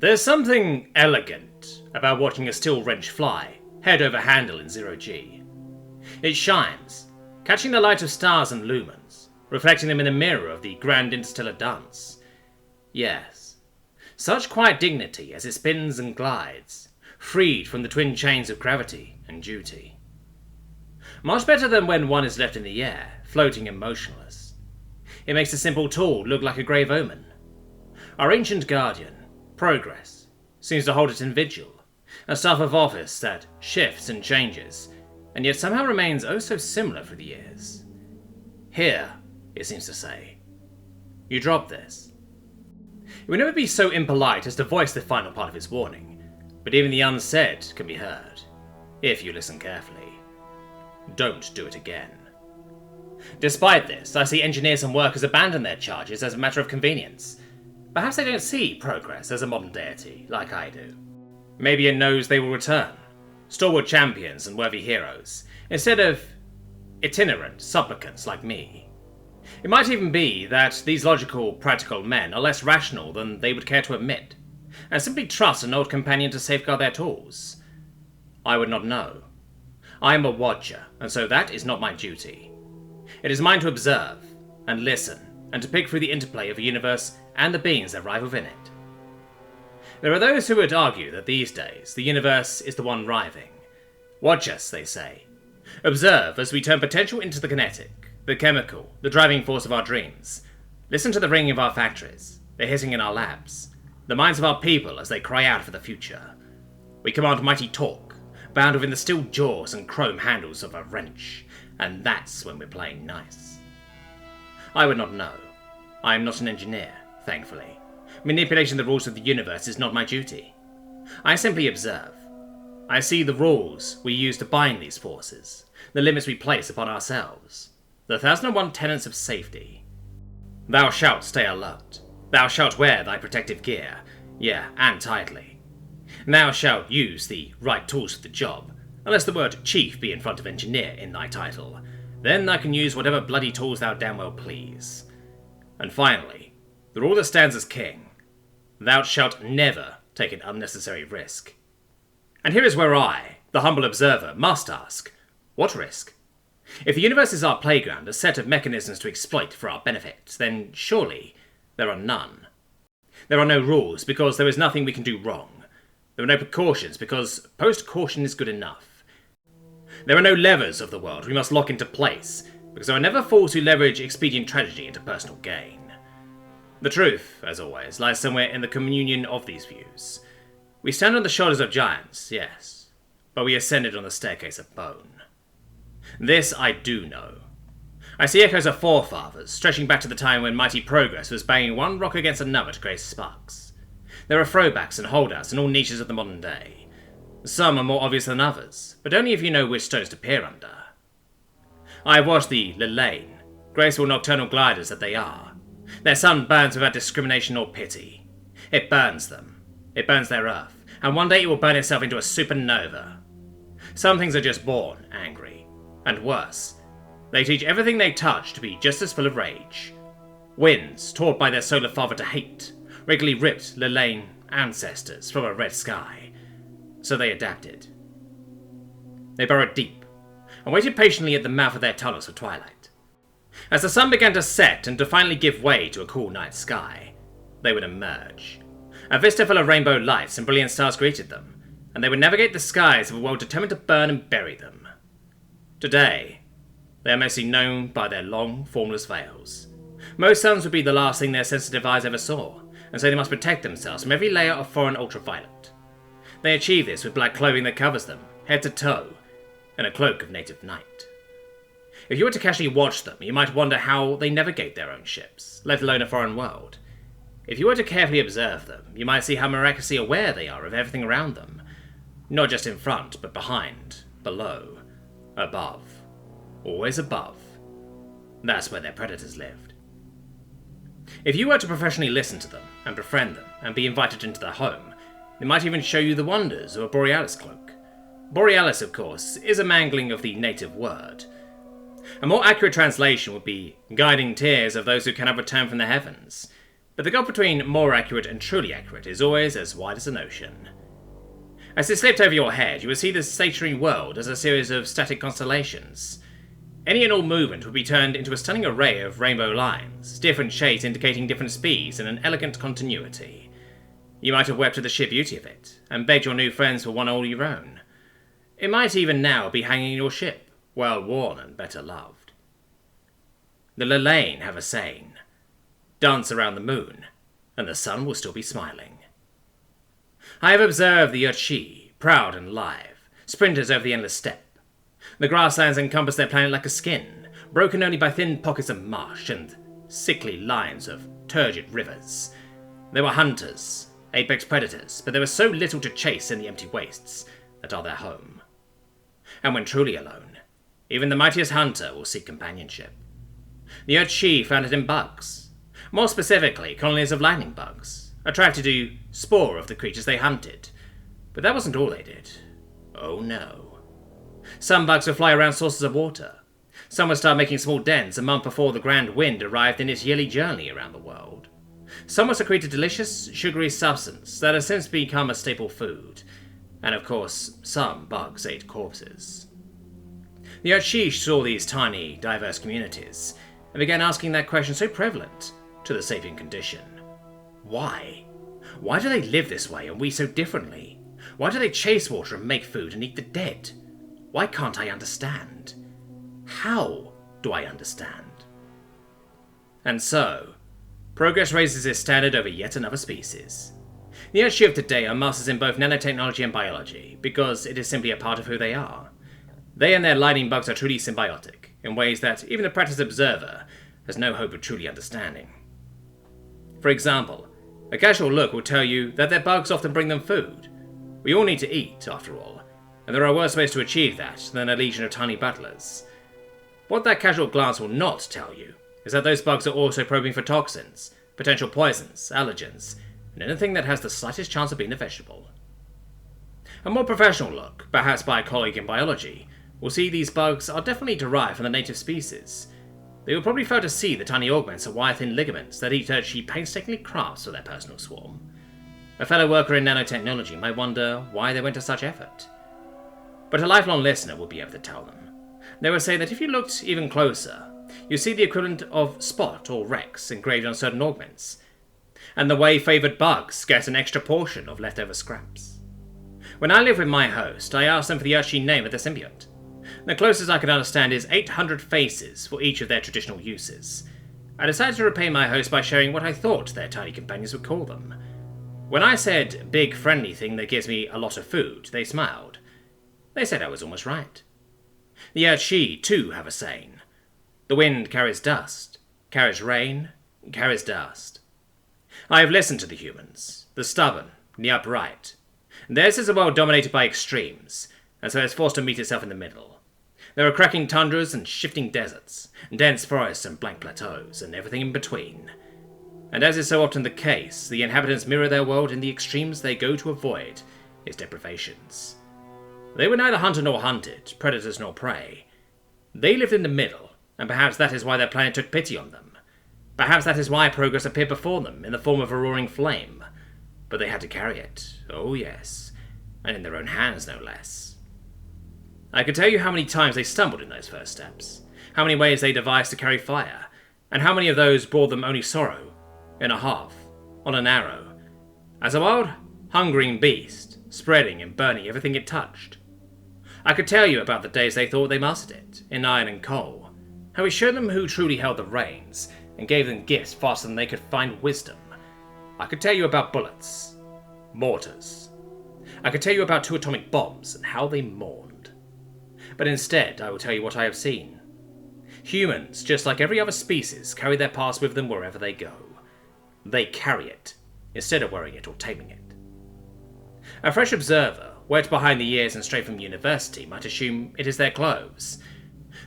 There's something elegant about watching a steel wrench fly, head over handle in 0G. It shines, catching the light of stars and lumens, reflecting them in the mirror of the grand interstellar dance. Yes, such quiet dignity as it spins and glides, freed from the twin chains of gravity and duty. Much better than when one is left in the air, floating and motionless. It makes a simple tool look like a grave omen. Our ancient guardian, progress, seems to hold it in vigil, a staff of office that shifts and changes, and yet somehow remains oh so similar through the years. Here, it seems to say, you drop this. It would never be so impolite as to voice the final part of its warning, but even the unsaid can be heard, if you listen carefully. Don't do it again. Despite this, I see engineers and workers abandon their charges as a matter of convenience. Perhaps they don't see progress as a modern deity, like I do. Maybe it knows they will return, stalwart champions and worthy heroes, instead of itinerant supplicants like me. It might even be that these logical, practical men are less rational than they would care to admit, and simply trust an old companion to safeguard their tools. I would not know. I am a watcher, and so that is not my duty. It is mine to observe, and listen, and to pick through the interplay of a universe and the beings that rive within it. There are those who would argue that these days the universe is the one riving. Watch us, they say. Observe as we turn potential into the kinetic, the chemical, the driving force of our dreams. Listen to the ringing of our factories, the hissing in our labs, the minds of our people as they cry out for the future. We command mighty torque, bound within the steel jaws and chrome handles of a wrench, and that's when we're playing nice. I would not know. I am not an engineer, thankfully. Manipulating the rules of the universe is not my duty. I simply observe. I see the rules we use to bind these forces, the limits we place upon ourselves, the 1001 tenets of safety. Thou shalt stay alert. Thou shalt wear thy protective gear, and tightly. Thou shalt use the right tools for the job, unless the word chief be in front of engineer in thy title. Then thou can use whatever bloody tools thou damn well please. And finally, the rule that stands as king. Thou shalt never take an unnecessary risk. And here is where I, the humble observer, must ask, what risk? If the universe is our playground, a set of mechanisms to exploit for our benefit, then surely there are none. There are no rules because there is nothing we can do wrong. There are no precautions because post-caution is good enough. There are no levers of the world we must lock into place because there are never fools who leverage expedient tragedy into personal gain. The truth, as always, lies somewhere in the communion of these views. We stand on the shoulders of giants, yes, but we ascended on the staircase of bone. This I do know. I see echoes of forefathers, stretching back to the time when mighty progress was banging one rock against another to create sparks. There are throwbacks and holdouts in all niches of the modern day. Some are more obvious than others, but only if you know which stones to peer under. I have watched the Lilane, graceful nocturnal gliders that they are. Their sun burns without discrimination or pity. It burns them. It burns their earth, and one day it will burn itself into a supernova. Some things are just born angry, and worse, they teach everything they touch to be just as full of rage. Winds, taught by their solar father to hate, regularly ripped Lilane ancestors from a red sky, so they adapted. They burrowed deep, and waited patiently at the mouth of their tunnels for twilight. As the sun began to set and to finally give way to a cool night sky, they would emerge. A vista full of rainbow lights and brilliant stars greeted them, and they would navigate the skies of a world determined to burn and bury them. Today, they are mostly known by their long, formless veils. Most suns would be the last thing their sensitive eyes ever saw, and so they must protect themselves from every layer of foreign ultraviolet. They achieve this with black clothing that covers them, head to toe, and a cloak of native night. If you were to casually watch them, you might wonder how they navigate their own ships, let alone a foreign world. If you were to carefully observe them, you might see how miraculously aware they are of everything around them. Not just in front, but behind, below, above. Always above. That's where their predators lived. If you were to professionally listen to them, and befriend them, and be invited into their home, they might even show you the wonders of a Borealis cloak. Borealis, of course, is a mangling of the native word. A more accurate translation would be guiding tears of those who cannot return from the heavens. but the gulf between more accurate and truly accurate is always as wide as an ocean. As it slipped over your head, you would see the stationary world as a series of static constellations. Any and all movement would be turned into a stunning array of rainbow lines, different shades indicating different speeds in an elegant continuity. You might have wept at the sheer beauty of it, and begged your new friends for one all your own. It might even now be hanging in your ship, well worn and better loved. The Lelaine have a saying: dance around the moon, and the sun will still be smiling. I have observed the Urchi, proud and live, sprinters over the endless steppe. The grasslands encompass their planet like a skin, broken only by thin pockets of marsh and sickly lines of turgid rivers. They were hunters, apex predators, but there was so little to chase in the empty wastes that are their home. And when truly alone, even the mightiest hunter will seek companionship. The Urchi found it in bugs, more specifically colonies of lightning bugs, attracted to spore of the creatures they hunted. But that wasn't all they did. Oh no. Some bugs would fly around sources of water. Some would start making small dens a month before the grand wind arrived in its yearly journey around the world. Some would secrete a delicious, sugary substance that has since become a staple food. And of course, some bugs ate corpses. The Urchi saw these tiny, diverse communities, and began asking that question so prevalent to the sapient condition. Why? Why do they live this way and we so differently? Why do they chase water and make food and eat the dead? Why can't I understand? How do I understand? And so, progress raises its standard over yet another species. The Urchi of today are masters in both nanotechnology and biology, because it is simply a part of who they are. They and their lightning bugs are truly symbiotic, in ways that even the practiced observer has no hope of truly understanding. For example, a casual look will tell you that their bugs often bring them food. We all need to eat, after all, and there are worse ways to achieve that than a legion of tiny butlers. What that casual glance will not tell you is that those bugs are also probing for toxins, potential poisons, allergens, and anything that has the slightest chance of being a vegetable. A more professional look, perhaps by a colleague in biology, will see these bugs are definitely derived from the native species. They will probably fail to see the tiny augments of wire-thin ligaments that each Urchi painstakingly crafts for their personal swarm. A fellow worker in nanotechnology might wonder why they went to such effort. But a lifelong listener will be able to tell them. They will say that if you looked even closer, you'd see the equivalent of spot or Rex engraved on certain augments, and the way-favoured bugs get an extra portion of leftover scraps. When I live with my host, I ask them for the Urchi name of their symbiont. The closest I can understand is 800 faces for each of their traditional uses. I decided to repay my host by sharing what I thought their tiny companions would call them. When I said, big friendly thing that gives me a lot of food, they smiled. They said I was almost right. The Urchi, too, have a saying. The wind carries dust, carries rain, carries dust. I have listened to the humans, the stubborn, the upright. Theirs is a world dominated by extremes, and so it's forced to meet itself in the middle. There are cracking tundras and shifting deserts, dense forests and blank plateaus, and everything in between. And as is so often the case, the inhabitants mirror their world in the extremes they go to avoid its deprivations. They were neither hunter nor hunted, predators nor prey. They lived in the middle, and perhaps that is why their planet took pity on them. Perhaps that is why progress appeared before them in the form of a roaring flame. But they had to carry it, oh yes, and in their own hands no less. I could tell you how many times they stumbled in those first steps, how many ways they devised to carry fire, and how many of those brought them only sorrow, in a half, on an arrow, as a wild, hungering beast, spreading and burning everything it touched. I could tell you about the days they thought they mastered it, in iron and coal, how we showed them who truly held the reins, and gave them gifts faster than they could find wisdom. I could tell you about bullets, mortars. I could tell you about 2 atomic bombs and how they mourned. But instead, I will tell you what I have seen. Humans, just like every other species, carry their past with them wherever they go. They carry it, instead of wearing it or taming it. A fresh observer, wet behind the ears and straight from university, might assume it is their clothes.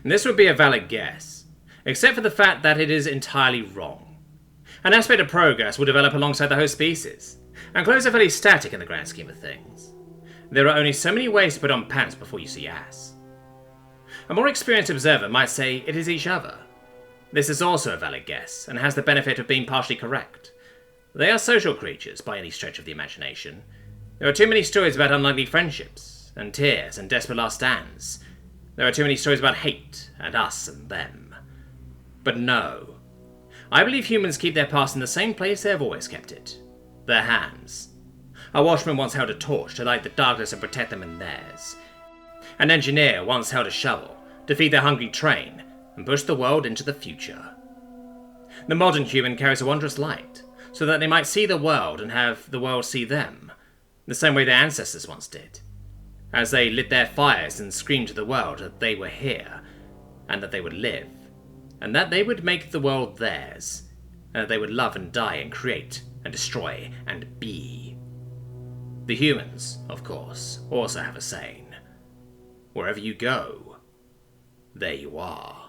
And this would be a valid guess, except for the fact that it is entirely wrong. An aspect of progress will develop alongside the host species, and clothes are fairly static in the grand scheme of things. There are only so many ways to put on pants before you see ass. A more experienced observer might say it is each other. This is also a valid guess, and has the benefit of being partially correct. They are social creatures by any stretch of the imagination. There are too many stories about unlikely friendships, and tears, and desperate last stands. There are too many stories about hate, and us and them. But no. I believe humans keep their past in the same place they have always kept it. Their hands. A watchman once held a torch to light the darkness and protect them in theirs. An engineer once held a shovel to feed their hungry train and push the world into the future. The modern human carries a wondrous light, so that they might see the world and have the world see them, the same way their ancestors once did, as they lit their fires and screamed to the world that they were here, and that they would live, and that they would make the world theirs, and that they would love and die and create and destroy and be. The humans, of course, also have a saying. Wherever you go, there you are.